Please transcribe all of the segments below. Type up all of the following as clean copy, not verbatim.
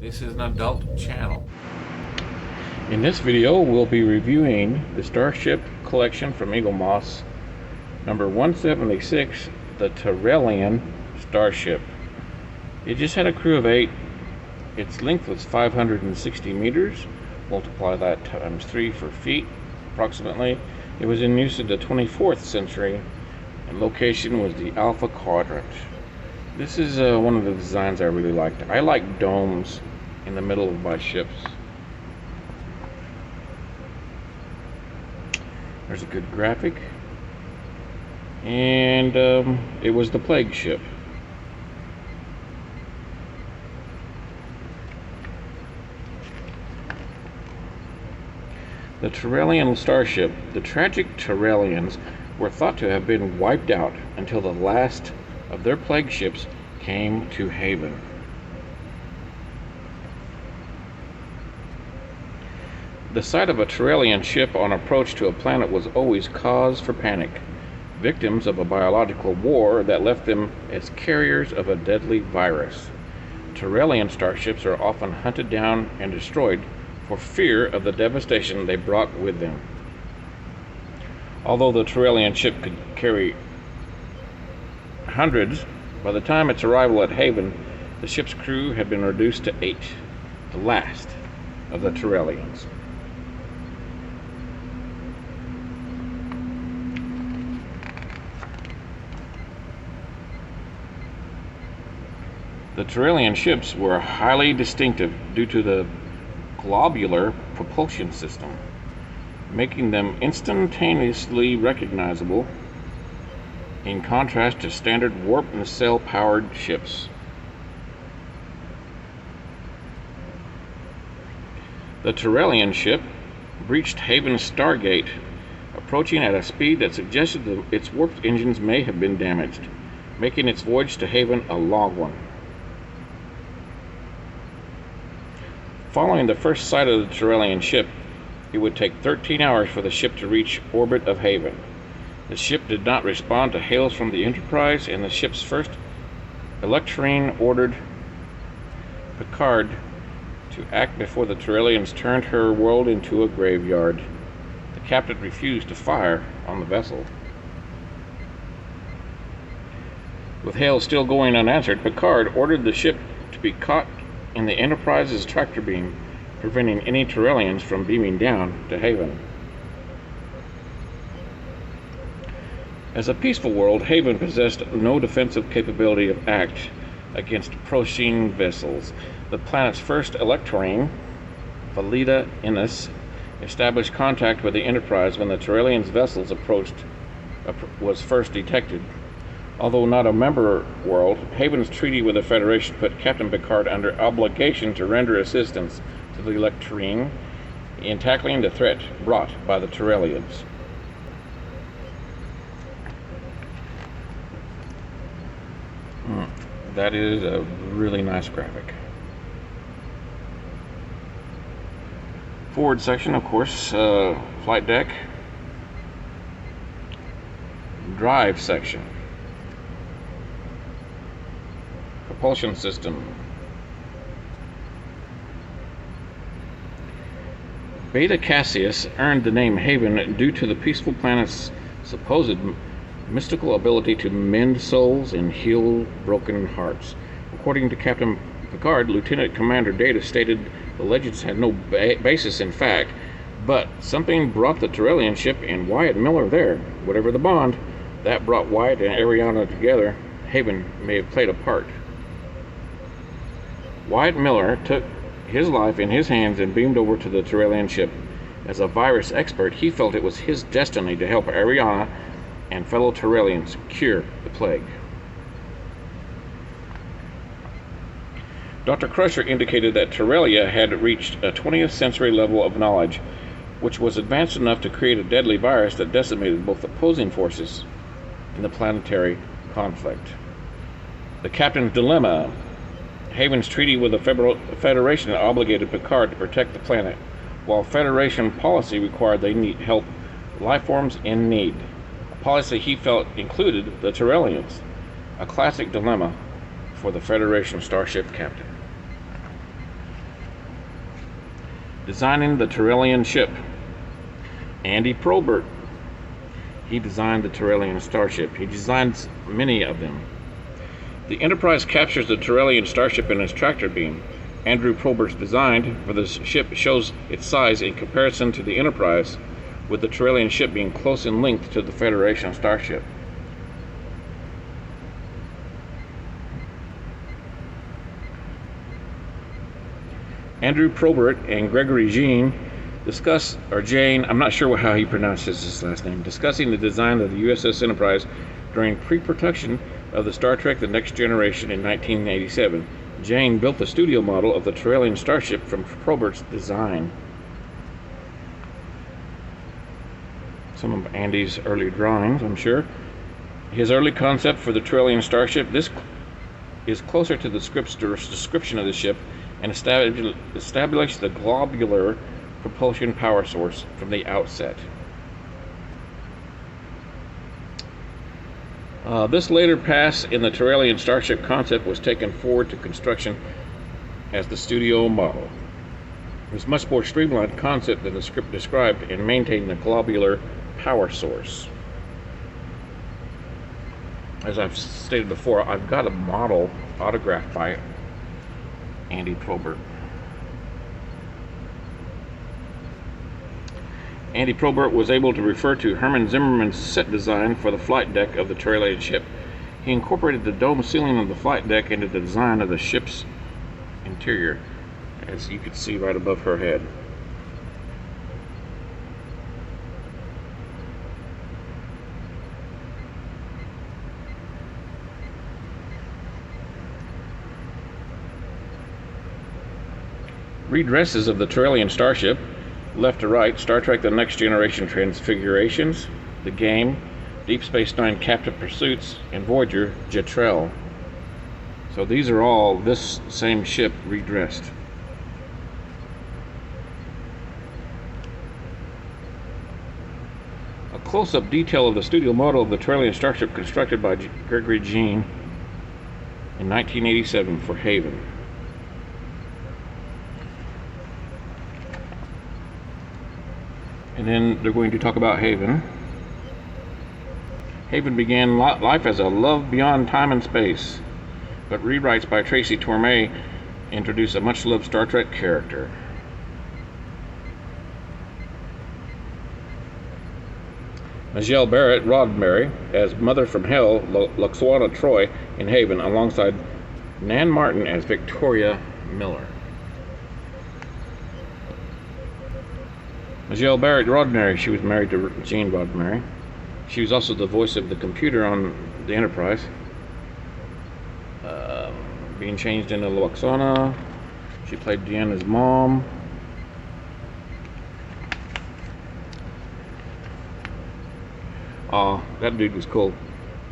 This is an adult channel. In this video, we'll be reviewing the Starship collection from Eaglemoss, number 176, the Turrelian Starship. It just had a crew of 8. Its length was 560 meters. Multiply that times 3 for feet, approximately. It was in use in the 24th century, and location was the Alpha Quadrant. This is one of the designs I really liked. I like domes in the middle of my ships. There's a good graphic. And it was the plague ship. The Turrelian Starship. The tragic Turrelians were thought to have been wiped out until the last of their plague ships came to haven. The sight of a Turrelian ship on approach to a planet was always cause for panic, victims of a biological war that left them as carriers of a deadly virus. Turrelian starships are often hunted down and destroyed for fear of the devastation they brought with them. Although the Turrelian ship could carry hundreds, by the time its arrival at haven, the ship's crew had been reduced to 8, the last of the Turrelians. The Turrelian ships were highly distinctive due to the globular propulsion system, making them instantaneously recognizable in contrast to standard warp nacelle powered ships. The Turrelian ship breached Haven's Stargate, approaching at a speed that suggested that its warp engines may have been damaged, making its voyage to Haven a long one. Following the first sight of the Turrelian ship, it would take 13 hours for the ship to reach orbit of Haven. The ship did not respond to hails from the Enterprise, and the ship's first Electrine ordered Picard to act before the Turrelians turned her world into a graveyard. The captain refused to fire on the vessel. With hail still going unanswered, Picard ordered the ship to be caught in the Enterprise's tractor beam, preventing any Turrelians from beaming down to Haven. As a peaceful world, Haven possessed no defensive capability of act against approaching vessels. The planet's first Electrine, Valida Innes, established contact with the Enterprise when the Turrelians' vessels was first detected. Although not a member world, Haven's treaty with the Federation put Captain Picard under obligation to render assistance to the Electrine in tackling the threat brought by the Turrelians. That is a really nice graphic. Forward section, of course, flight deck. Drive section. Propulsion system. Beta Cassius earned the name Haven due to the peaceful planet's supposed mystical ability to mend souls and heal broken hearts. According to Captain Picard, Lieutenant Commander Data stated the legends had no basis in fact, but something brought the Turrelian ship and Wyatt Miller there. Whatever the bond that brought Wyatt and Ariana together, Haven may have played a part. Wyatt Miller took his life in his hands and beamed over to the Turrelian ship. As a virus expert, he felt it was his destiny to help Ariana and fellow Turrelians cure the plague. Dr. Crusher indicated that Turrelia had reached a 20th century level of knowledge, which was advanced enough to create a deadly virus that decimated both opposing forces in the planetary conflict. The Captain's Dilemma. Haven's treaty with the Federation obligated Picard to protect the planet, while Federation policy required they help life forms in need. A policy he felt included the Turrelians, a classic dilemma for the Federation starship captain. Designing the Turrelian ship. Andy Probert. He designed the Turrelian Starship. He designed many of them. The Enterprise captures the Turrelian Starship in its tractor beam. Andrew Probert's design for the ship shows its size in comparison to the Enterprise, with the Turrelian ship being close in length to the Federation Starship. Andrew Probert and Gregory Jean Jane, I'm not sure how he pronounces his last name, discussing the design of the USS Enterprise during pre-production of the Star Trek The Next Generation in 1987. Jane built the studio model of the Turrelian Starship from Probert's design. Some of Andy's early drawings, I'm sure. His early concept for the Turrelian Starship, this is closer to the script's description of the ship, and established the globular propulsion power source from the outset. This later pass in the Turrelian Starship concept was taken forward to construction as the studio model. It was a much more streamlined concept than the script described and maintained the globular power source. As I've stated before, I've got a model autographed by Andy Probert. Andy Probert was able to refer to Herman Zimmerman's set design for the flight deck of the Turrelian ship. He incorporated the dome ceiling of the flight deck into the design of the ship's interior, as you can see right above her head. Redresses of the Turrelian Starship, left to right: Star Trek The Next Generation Transfigurations, The Game, Deep Space Nine Captive Pursuits, and Voyager Jetrel. So these are all this same ship redressed. A close-up detail of the studio model of the Turrelian Starship constructed by Gregory Jean in 1987 for Haven. And then they're going to talk about Haven. Haven began life as a love beyond time and space, but rewrites by Tracy Torme introduce a much-loved Star Trek character. Majel Barrett Roddenberry as Mother from Hell, Luxwana Troy in Haven, alongside Nan Martin as Victoria Miller. Majel Barrett Roddenberry, she was married to Gene Roddenberry. She was also the voice of the computer on the Enterprise. Being changed into Luxwana. She played Deanna's mom. That dude was cool.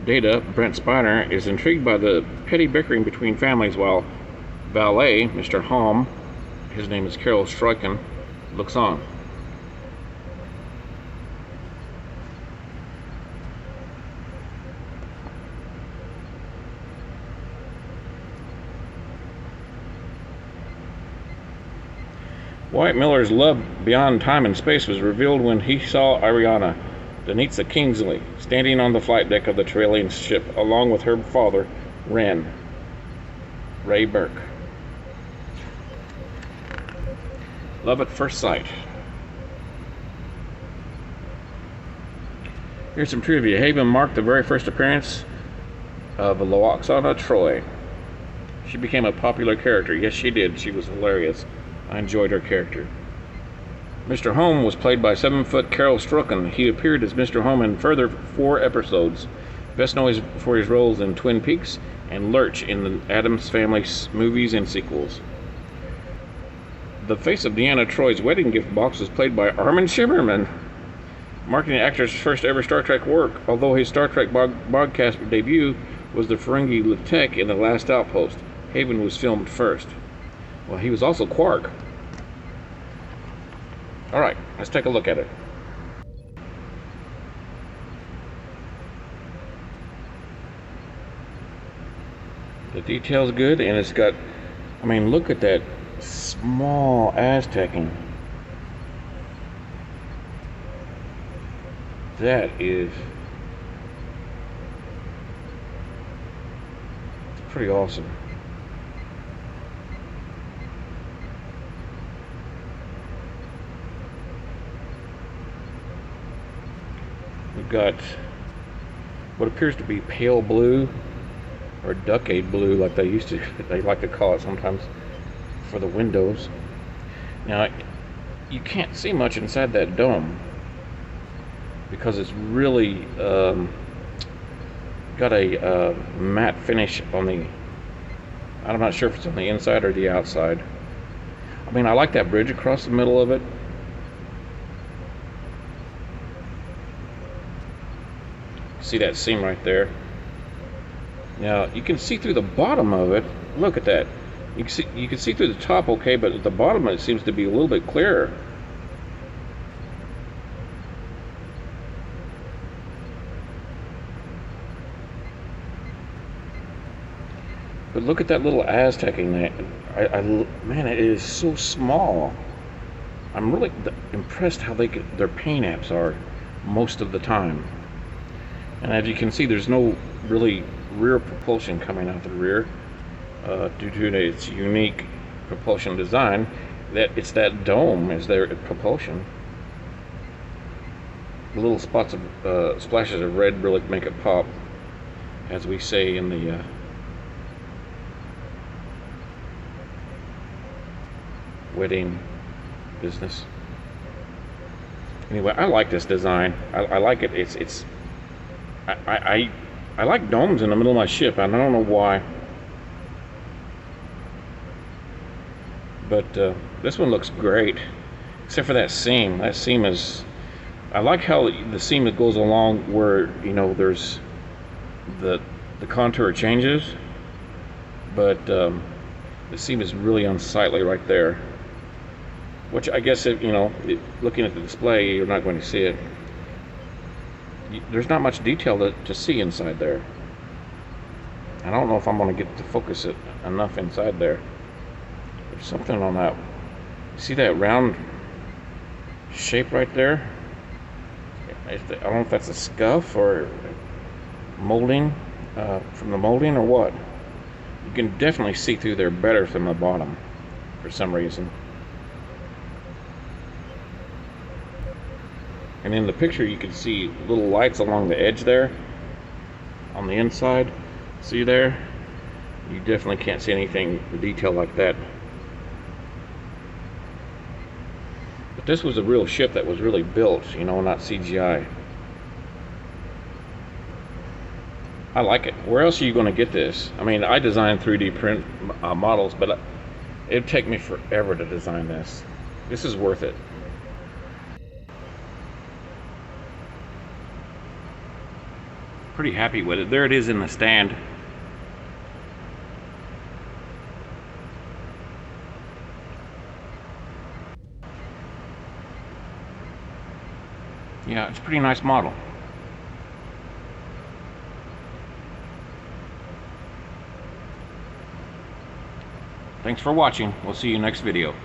Data, Brent Spiner, is intrigued by the petty bickering between families while valet, Mr. Halm, his name is Carol Stryken, looks on. Wyatt Miller's love beyond time and space was revealed when he saw Ariana, Danitza Kingsley, standing on the flight deck of the Turrelian ship along with her father, Ray Burke. Love at first sight. Here's some trivia. Haven marked the very first appearance of Luxwana Troy. She became a popular character. Yes, she did. She was hilarious. I enjoyed her character. Mr. Home was played by 7-foot Carol Stroken. He appeared as Mr. Home in further 4 episodes, best known for his roles in Twin Peaks and Lurch in the Addams Family movies and sequels. The face of Deanna Troy's wedding gift box was played by Armin Shimmerman, marking the actor's first ever Star Trek work, although his Star Trek broadcast debut was the Ferengi Lieutenant in The Last Outpost. Haven was filmed first. Well, he was also Quark. Alright, let's take a look at it. The detail's good, and it's got, I mean, look at that small Aztecing. That is pretty awesome. We've got what appears to be pale blue or duckade blue, like they like to call it sometimes, for the windows. Now, you can't see much inside that dome because it's really got a matte finish on the, I'm not sure if it's on the inside or the outside. I mean, I like that bridge across the middle of it. See that seam right there? Now, you can see through the bottom of it. Look at that. You can see through the top okay, but at the bottom it seems to be a little bit clearer. But look at that little Aztecing there. Man, it is so small. I'm really impressed how their paint apps are most of the time. And as you can see, there's no really rear propulsion coming out the rear due to its unique propulsion design. That it's that dome is their propulsion. The little spots of splashes of red really make it pop, as we say in the wedding business. Anyway, I like this design. I like it. I like domes in the middle of my ship, and I don't know why. But this one looks great, except for that seam. That seam is, I like how the seam that goes along where, you know, there's the contour changes, but the seam is really unsightly right there. Which I guess, if, you know, looking at the display, you're not going to see it. There's not much detail to see inside there. I don't know if I'm going to get to focus it enough inside there. There's something on that. See that round shape right there? I don't know if that's a scuff or molding from the molding or what. You can definitely see through there better from the bottom for some reason. And in the picture you can see little lights along the edge there on the inside. See there? You definitely can't see anything detail like that. But this was a real ship that was really built, you know, not CGI. I like it. Where else are you going to get this? I mean, I designed 3D print models, but it'd take me forever to design this. This is worth it. Pretty happy with it. There it is in the stand. Yeah, it's a pretty nice model. Thanks for watching. We'll see you next video.